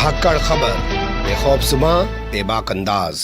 धाकड़ खबर बेखौफसुमा बेबाक अंदाज।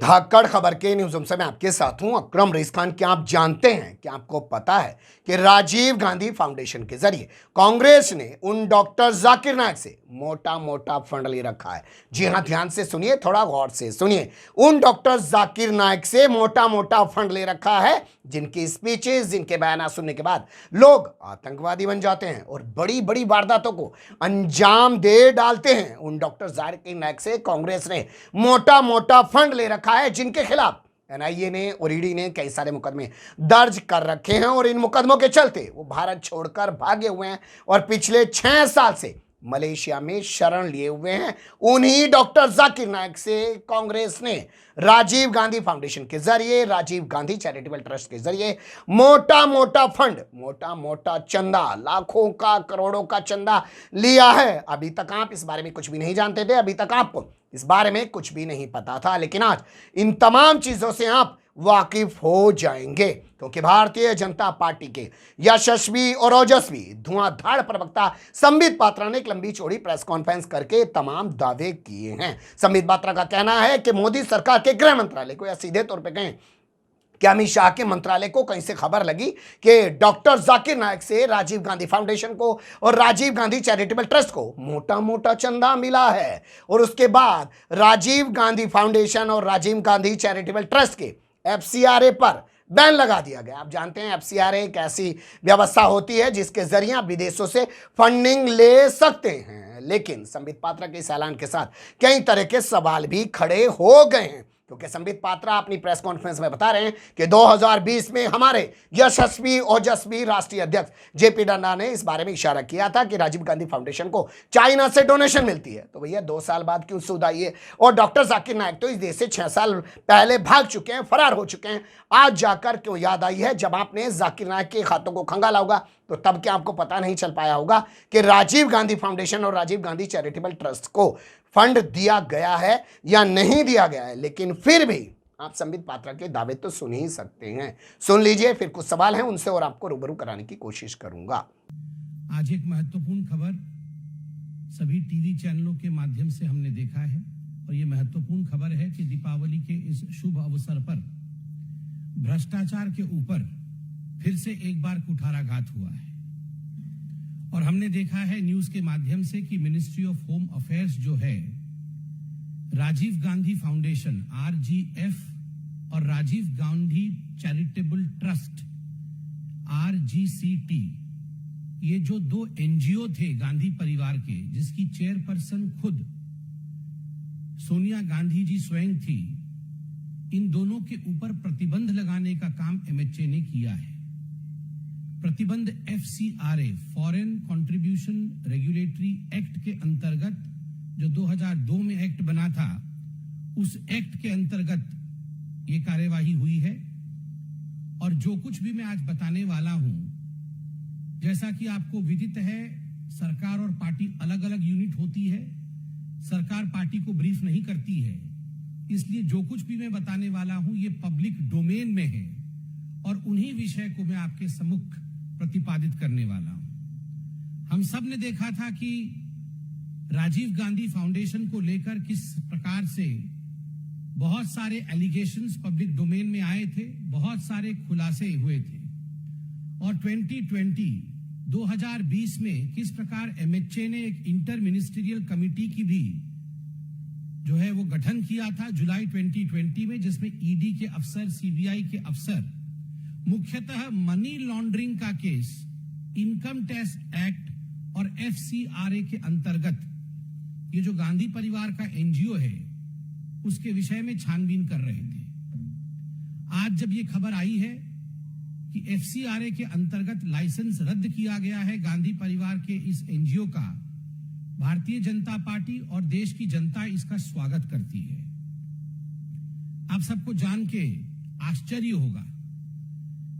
धाकड़ खबर के न्यूज़ रूम से मैं आपके साथ हूं अकरम रईस खान। क्या आप जानते हैं कि आपको पता है कि राजीव गांधी फाउंडेशन के जरिए कांग्रेस ने उन डॉक्टर जाकिर नायक से मोटा मोटा फंड ले रखा है। जी हां, ध्यान से सुनिए, थोड़ा गौर से सुनिए। उन डॉक्टर जाकिर नायक से मोटा मोटा फंड ले रखा है जिनकी स्पीचेस, जिनके बयान सुनने के बाद लोग आतंकवादी बन जाते हैं और बड़ी बड़ी वारदातों को अंजाम दे डालते हैं। उन डॉक्टर जाकिर नायक से कांग्रेस ने मोटा मोटा फंड ले रखा है जिनके खिलाफ एनआईए ने और ईडी ने कई सारे मुकदमे दर्ज कर रखे हैं और इन मुकदमों के चलते वो भारत छोड़कर भागे हुए हैं और पिछले 6 साल से मलेशिया में शरण लिए हुए हैं। उन्हीं डॉक्टर जाकिर नायक से कांग्रेस ने राजीव गांधी फाउंडेशन के जरिए, राजीव गांधी चैरिटेबल ट्रस्ट के जरिए मोटा मोटा फंड, मोटा मोटा चंदा, लाखों का, करोड़ों का चंदा लिया है। अभी तक आप इस बारे में कुछ भी नहीं जानते थे, अभी तक आपको इस बारे में कुछ भी नहीं पता था, लेकिन आज इन तमाम चीजों से आप वाकिफ हो जाएंगे क्योंकि भारतीय जनता पार्टी के यशस्वी और ओजस्वी धुआंधार प्रवक्ता संबित पात्रा ने एक लंबी चौड़ी प्रेस कॉन्फ्रेंस करके तमाम दावे किए हैं। संबित पात्रा का कहना है कि मोदी सरकार के गृह मंत्रालय को, या सीधे तौर पे कहें कि अमित शाह के मंत्रालय को कहीं से खबर लगी कि डॉक्टर जाकिर नायक से राजीव गांधी फाउंडेशन को और राजीव गांधी चैरिटेबल ट्रस्ट को मोटा मोटा चंदा मिला है और उसके बाद राजीव गांधी फाउंडेशन और राजीव गांधी चैरिटेबल ट्रस्ट के एफसीआरए पर बैन लगा दिया गया। आप जानते हैं एफसीआरए एक ऐसी व्यवस्था होती है जिसके जरिए आप विदेशों से फंडिंग ले सकते हैं, लेकिन संबित पात्रा के इस ऐलान के साथ कई तरह के सवाल भी खड़े हो गए हैं क्योंकि संबित पात्रा अपनी प्रेस कॉन्फ्रेंस में बता रहे हैं कि 2020 में हमारे यशस्वी ओजस्वी राष्ट्रीय अध्यक्ष जेपी नड्डा ने इस बारे में इशारा किया था कि राजीव गांधी फाउंडेशन को चाइना से डोनेशन मिलती है। तो भैया 2 साल बाद क्यों सुध आई है? और डॉक्टर जाकिर नायक तो इस देश से 6 साल पहले भाग चुके हैं, फरार हो चुके हैं। आज जाकर क्यों याद आई है? जब आपने जाकिर नायक के खातों को खंगाला होगा तो तब क्या आपको पता नहीं चल पाया होगा कि राजीव गांधी फाउंडेशन और राजीव गांधी चैरिटेबल ट्रस्ट को फंड दिया गया है या नहीं दिया गया है? लेकिन फिर भी आप संबित पात्रा के दावे तो सुन ही सकते हैं। सुन लीजिए, फिर कुछ सवाल हैं उनसे और आपको रूबरू कराने की कोशिश करूंगा। आज एक महत्वपूर्ण खबर सभी टीवी चैनलों के माध्यम से हमने देखा है और ये महत्वपूर्ण खबर है कि दीपावली के इस शुभ अवसर पर भ्रष्टाचार के ऊपर फिर से एक बार कुठाराघात हुआ है और हमने देखा है न्यूज के माध्यम से कि मिनिस्ट्री ऑफ होम अफेयर्स जो है राजीव गांधी फाउंडेशन आरजीएफ और राजीव गांधी चैरिटेबल ट्रस्ट आरजीसीटी, ये जो 2 एनजीओ थे गांधी परिवार के जिसकी चेयरपर्सन खुद सोनिया गांधी जी स्वयं थी, इन दोनों के ऊपर प्रतिबंध लगाने का काम एमएचए ने किया है। प्रतिबंध FCRA foreign contribution regulatory act के अंतर्गत जो 2002 में एक्ट बना था, उस एक्ट के अंतर्गत ये कार्यवाही हुई है। और जो कुछ भी मैं आज बताने वाला हूं, जैसा कि आपको विदित है, सरकार और पार्टी अलग अलग यूनिट होती है, सरकार पार्टी को ब्रीफ नहीं करती है, इसलिए जो कुछ भी मैं बताने वाला हूं ये पब्लिक डोमेन में है और उन्हीं विषय को मैं आपके सम्मुख प्रतिपादित करने वाला हूं। हम सब ने देखा था कि राजीव गांधी फाउंडेशन को लेकर किस प्रकार से बहुत सारे एलिगेशंस पब्लिक डोमेन में आए थे, बहुत सारे खुलासे हुए थे और 2020 में किस प्रकार एमएचए ने एक इंटर मिनिस्ट्रियल कमिटी की भी जो है वो गठन किया था जुलाई 2020 में, जिसमें ईडी के अफसर, सीबीआई के अफसर मुख्यतः मनी लॉन्ड्रिंग का केस इनकम टैक्स एक्ट और एफसीआरए के अंतर्गत ये जो गांधी परिवार का एनजीओ है उसके विषय में छानबीन कर रहे थे। आज जब ये खबर आई है कि एफसीआरए के अंतर्गत लाइसेंस रद्द किया गया है गांधी परिवार के इस एनजीओ का, भारतीय जनता पार्टी और देश की जनता इसका स्वागत करती है। आप सबको जान के आश्चर्य होगा,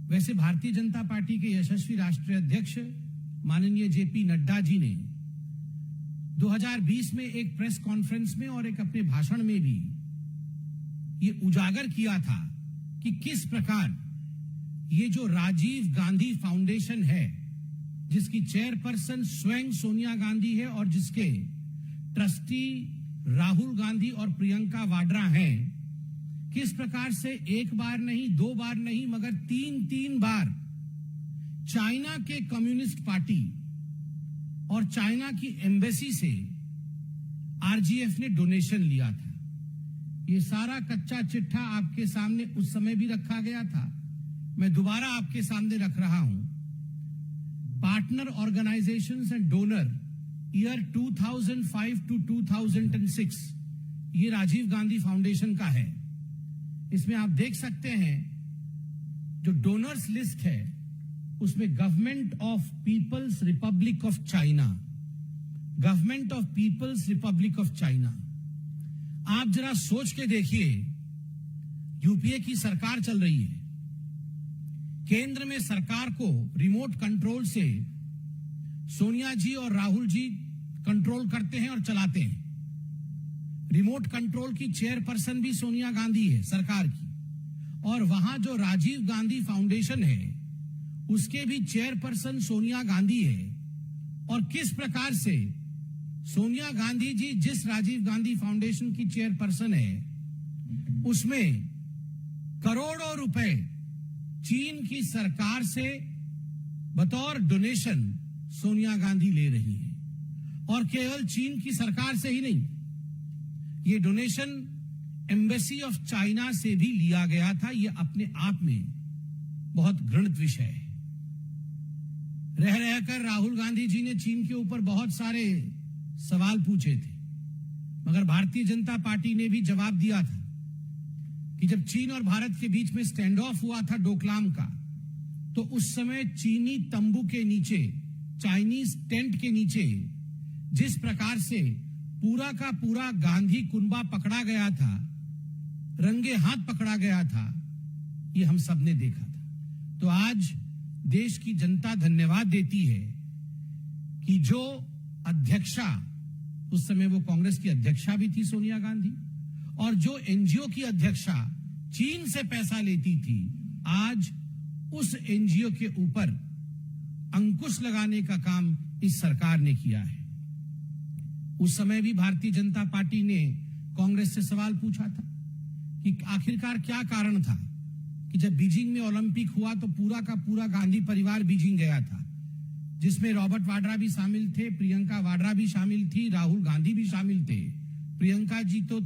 वैसे भारतीय जनता पार्टी के यशस्वी राष्ट्रीय अध्यक्ष माननीय जेपी नड्डा जी ने 2020 में एक प्रेस कॉन्फ्रेंस में और एक अपने भाषण में भी ये उजागर किया था कि किस प्रकार ये जो राजीव गांधी फाउंडेशन है जिसकी चेयरपर्सन स्वयं सोनिया गांधी है और जिसके ट्रस्टी राहुल गांधी और प्रियंका वाड्रा हैं, किस प्रकार से एक बार नहीं, दो बार नहीं, मगर तीन बार चाइना के कम्युनिस्ट पार्टी और चाइना की एम्बेसी से आरजीएफ ने डोनेशन लिया था। ये सारा कच्चा चिट्ठा आपके सामने उस समय भी रखा गया था, मैं दोबारा आपके सामने रख रहा हूं। Partner organisations and donor year 2005 to 2006 ये राजीव गांधी फाउंडेशन का है। इसमें आप देख सकते हैं जो डोनर्स लिस्ट है उसमें government of people's republic of China, government of people's republic of China. आप जरा सोच के देखिए, यूपीए की सरकार चल रही है, केंद्र में सरकार को रिमोट कंट्रोल से सोनिया जी और राहुल जी कंट्रोल करते हैं और चलाते हैं। रिमोट कंट्रोल की चेयरपर्सन भी सोनिया गांधी है सरकार की, और वहां जो राजीव गांधी फाउंडेशन है उसके भी चेयरपर्सन सोनिया गांधी है। और किस प्रकार से सोनिया गांधी जी जिस राजीव गांधी फाउंडेशन की चेयरपर्सन है उसमें करोड़ों रुपए चीन की सरकार से बतौर डोनेशन सोनिया गांधी ले रही है। और केवल चीन की सरकार से ही नहीं, ये डोनेशन एम्बेसी ऑफ चाइना से भी लिया गया था। ये अपने आप में बहुत घृणित विषय है। रह रहकर राहुल गांधी जी ने चीन के ऊपर बहुत सारे सवाल पूछे थे, मगर भारतीय जनता पार्टी ने भी जवाब दिया था कि जब चीन और भारत के बीच में स्टैंड ऑफ हुआ था डोकलाम का, तो उस समय चीनी तंबू के नीचे, चाइनीज टेंट के नीचे जिस प्रकार से पूरा का पूरा गांधी कुनबा पकड़ा गया था, रंगे हाथ पकड़ा गया था, ये हम सब ने देखा था। तो आज देश की जनता धन्यवाद देती है कि जो अध्यक्षा, उस समय वो कांग्रेस की अध्यक्षा भी थी सोनिया गांधी, और जो एनजीओ की अध्यक्षा चीन से पैसा लेती थी, आज उस एनजीओ के ऊपर अंकुश लगाने का काम इस सरकार ने किया है। उस समय भी भारतीय जनता पार्टी ने कांग्रेस से सवाल पूछा था कि आखिरकार क्या कारण था कि जब बीजिंग में ओलंपिक हुआ तो पूरा का पूरा गांधी परिवार बीजिंग गया था, जिसमें रॉबर्ट वाड्रा भी शामिल थे, प्रियंका वाड्रा भी शामिल थी, राहुल गांधी भी शामिल थे, प्रियंका जी तो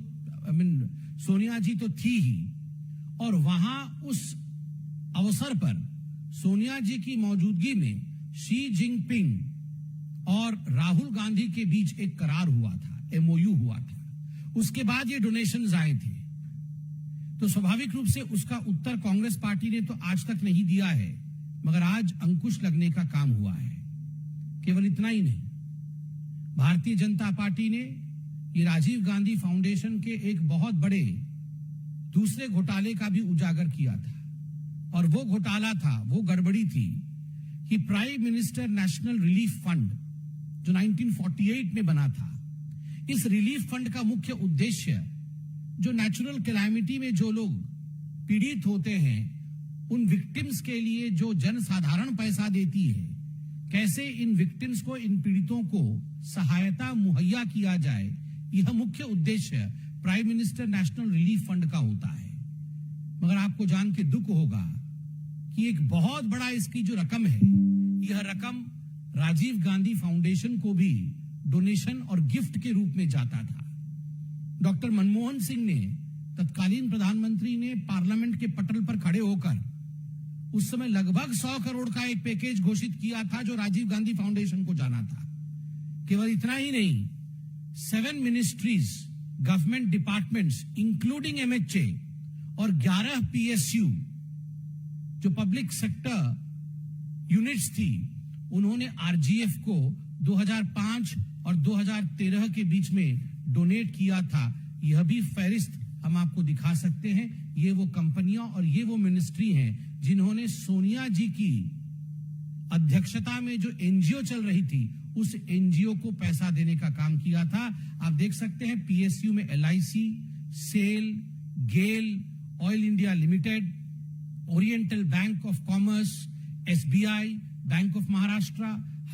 सोनिया जी तो थी ही। और वहां उस अवसर पर सोनिया जी की मौजूदगी में शी जिनपिंग और राहुल गांधी के बीच एक करार हुआ था, एमओयू हुआ था। उसके बाद ये डोनेशंस आए थे। तो स्वाभाविक रूप से उसका उत्तर कांग्रेस पार्टी ने तो आज तक नहीं दिया है, मगर आज अंकुश लगने का काम हुआ है। केवल इतना ही नहीं, भारतीय जनता पार्टी ने ये राजीव गांधी फाउंडेशन के एक बहुत बड़े दूसरे घोटाले का भी उजागर किया था। और वो घोटाला था, वो गड़बड़ी थी कि prime minister national relief fund जो 1948 में बना था, इस रिलीफ फंड का मुख्य उद्देश्य जो नेचुरल कैलामिटी में जो लोग पीड़ित होते हैं, उन विक्टिम्स के लिए जो जनसाधारण पैसा देती है, कैसे इन विक्टिम्स को, इन पीड़ितों को सहायता मुहैया किया जाए, यह मुख्य उद्देश्य prime minister national relief fund का होता है। मगर आपको जान के दुख होगा कि एक बहुत बड़ा इसकी जो रकम है, यह रकम राजीव गांधी फाउंडेशन को भी डोनेशन और गिफ्ट के रूप में जाता था। डॉक्टर मनमोहन सिंह ने, तत्कालीन प्रधानमंत्री ने पार्लियामेंट के पटल पर खड़े होकर उस समय लगभग 100 करोड़ का एक पैकेज घोषित किया था जो राजीव गांधी फाउंडेशन को जाना था। केवल इतना ही नहीं, 7 ministries, government departments including MHA और 11 पीएसयू जो पब्लिक सेक्टर यूनिट्स थी, उन्होंने आरजीएफ को 2005 और 2013 के बीच में डोनेट किया था। यह भी फहरिस्त हम आपको दिखा सकते हैं। ये वो कंपनियां और ये वो मिनिस्ट्री हैं जिन्होंने सोनिया जी की अध्यक्षता में जो एनजीओ चल रही थी, उस एनजीओ को पैसा देने का काम किया था। आप देख सकते हैं पीएसयू में LIC, SAIL, GAIL, Oil India Limited, Oriental Bank of Commerce, SBI, Bank of Maharashtra,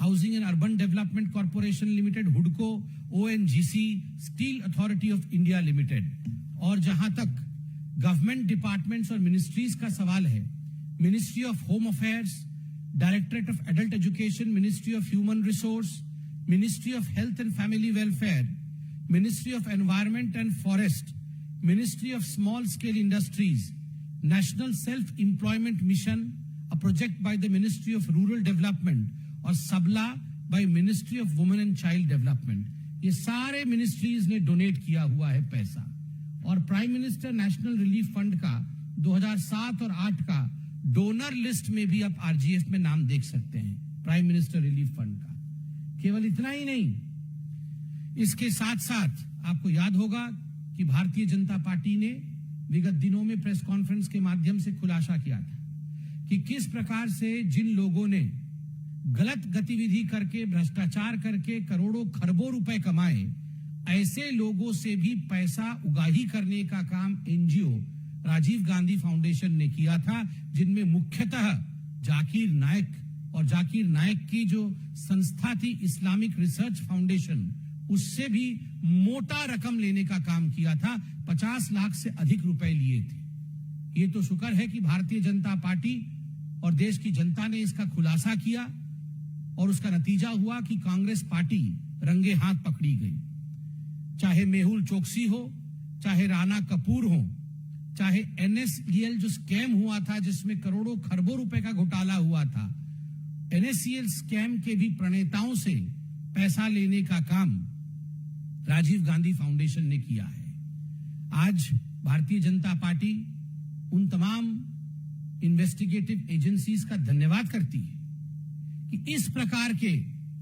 Housing and Urban Development Corporation Limited, हुडको, ONGC, Steel Authority of India Limited. और जहां तक गवर्नमेंट डिपार्टमेंट्स और मिनिस्ट्रीज का सवाल है, ministry of home affairs, directorate of adult education, ministry of human resource, ministry of health and family welfare, ministry of environment and forest, ministry of small scale industries, national self employment mission, a project by the Ministry of Rural Development, और सबला by Ministry of Women and Child Development, ये सारे ministries ने donate किया हुआ है पैसा। और prime minister national relief fund का 2007 और 8 का डोनर लिस्ट में भी आप आरजीएफ में नाम देख सकते हैं, प्राइम मिनिस्टर रिलीफ फंड का। केवल इतना ही नहीं, इसके साथ साथ आपको याद होगा कि भारतीय जनता पार्टी ने विगत दिनों में प्रेस कॉन्फ्रेंस के माध्यम से खुलासा किया था कि किस प्रकार से जिन लोगों ने गलत गतिविधि करके, भ्रष्टाचार करके करोड़ों खरबों रुपए कमाए, ऐसे लोगों से भी पैसा उगाही करने का काम एनजीओ राजीव गांधी फाउंडेशन ने किया था, जिनमें मुख्यतः जाकिर नायक और जाकिर नायक की जो संस्था थी इस्लामिक रिसर्च फाउंडेशन, उससे भी मोटा रकम लेने का काम किया था। 50 लाख से अधिक रुपए लिए थे। ये तो शुक्र है कि भारतीय जनता पार्टी और देश की जनता ने इसका खुलासा किया और उसका नतीजा हुआ कि कांग्रेस पार्टी रंगे हाथ पकड़ी गई। चाहे मेहुल चोकसी हो, चाहे राणा कपूर हो, चाहे एनएसईएल जो स्कैम हुआ था जिसमें करोड़ों खरबों रुपए का घोटाला हुआ था, एनएसईएल स्कैम के भी प्रणेताओं से पैसा लेने का काम राजीव गांधी फाउंडेशन ने किया है। आज भारतीय जनता पार्टी उन तमाम इन्वेस्टिगेटिव एजेंसीज का धन्यवाद करती है कि इस प्रकार के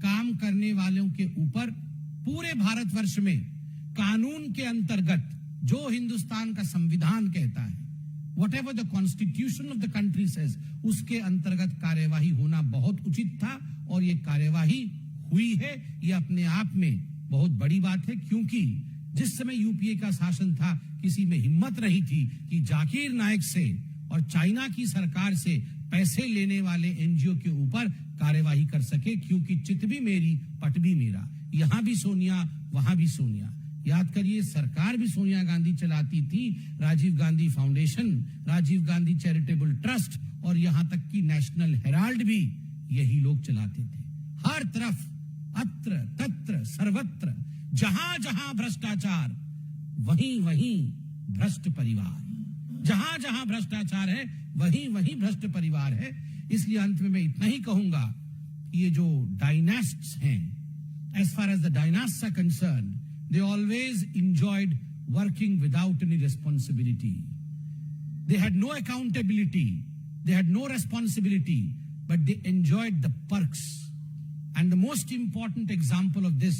काम करने वालों के ऊपर पूरे भारतवर्ष में कानून के अंतर्गत जो हिंदुस्तान का संविधान कहता है, whatever the constitution of the country says, उसके अंतर्गत कार्यवाही होना बहुत उचित था और ये कार्यवाही हुई है। ये अपने आप में बहुत बड़ी बात है, क्योंकि जिस समय यूपीए का शासन था किसी में हिम्मत नहीं थी कि जाकिर नायक से और चाइना की सरकार से पैसे लेने वाले एनजीओ के ऊपर कार्यवाही कर सके, क्योंकि चित भी मेरी पट भी मेरा, यहां भी सोनिया वहां भी सोनिया। याद करिए, सरकार भी सोनिया गांधी चलाती थी, Rajiv Gandhi foundation, Rajiv Gandhi charitable trust और यहां तक कि नेशनल हेराल्ड भी यही लोग चलाते थे। हर तरफ अत्र तत्र सर्वत्र जहां जहां भ्रष्टाचार वहीं वहीं भ्रष्ट परिवार, जहां जहां भ्रष्टाचार है वहीं वहीं भ्रष्ट परिवार है। इसलिए अंत में मैं इतना ही कहूंगा कि ये जो डायनास्ट्स हैं, as far as the dynasts are concerned, they always enjoyed working without any responsibility. They had no accountability, they had no responsibility, but they enjoyed the perks. And the most important example of this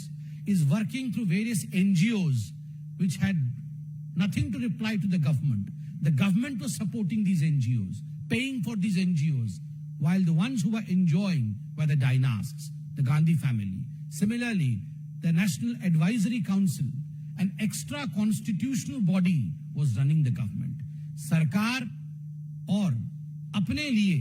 is working through various NGOs which had nothing to reply to the government. The government was supporting these NGOs, paying for these NGOs, while the ones who were enjoying were the dynasts, the Gandhi family. Similarly, the National Advisory Council, an extra constitutional body, was running the government. सरकार और अपने लिए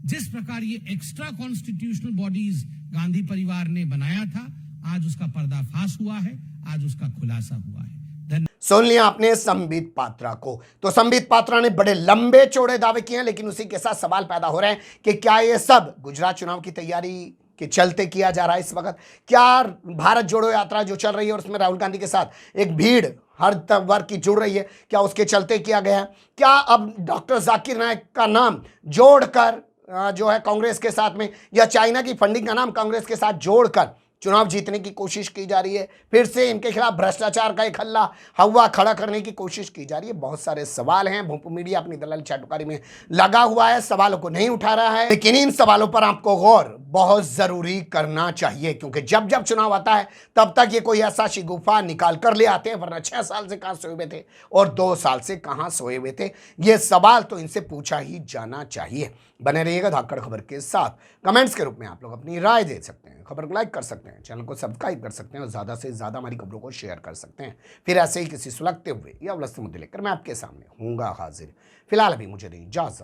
जिस प्रकार ये extra constitutional bodies Gandhi परिवार ने बनाया था, आज उसका पर्दाफाश हुआ है, आज उसका खुलासा हुआ है। सुन लिया आपने संबित पात्रा को। तो संबित पात्रा ने बड़े लंबे चौड़े दावे किए हैं, लेकिन उसी के साथ सवाल पैदा हो रहे हैं कि क्या ये सब गुजरात चुनाव की तैयारी के चलते किया जा रहा है इस वक्त? क्या भारत जोड़ो यात्रा जो चल रही है और उसमें राहुल गांधी के साथ एक भीड़ हर वर्ग की जुड़ रही है, क्या उसके चलते किया गया है? क्या अब डॉक्टर जाकिर नायक का नाम जोड़कर जो है कांग्रेस के साथ में, या चाइना की फंडिंग का नाम कांग्रेस के साथ जोड़कर चुनाव जीतने की कोशिश की जा रही है? फिर से इनके खिलाफ भ्रष्टाचार का एक हवा खड़ा करने की कोशिश की जा रही है। बहुत सारे सवाल हैं। भूप मीडिया अपनी दलाली चाटुकारी में लगा हुआ है, सवालों को नहीं उठा रहा है, लेकिन इन सवालों पर आपको गौर बहुत जरूरी करना चाहिए, क्योंकि जब जब चुनाव आता है तब तक ये कोई ऐसा शिगुफा निकाल कर ले आते हैं, वरना 6 साल से कहां सोए हुए थे और 2 साल से कहां सोए हुए थे। ये सवाल तो इनसे पूछा ही जाना चाहिए। बने रहिएगा धाकड़ खबर के साथ। कमेंट्स के रूप में आप लोग अपनी राय दे सकते हैं, खबर को लाइक कर सकते हैं, चैनल को सब्सक्राइब कर सकते हैं और ज़्यादा से ज़्यादा हमारी खबरों को शेयर कर सकते हैं। फिर ऐसे ही किसी सुलगते हुए या उलझते मुद्दे लेकर मैं आपके सामने हूँगा हाजिर। फिलहाल अभी मुझे दें इजाज़त।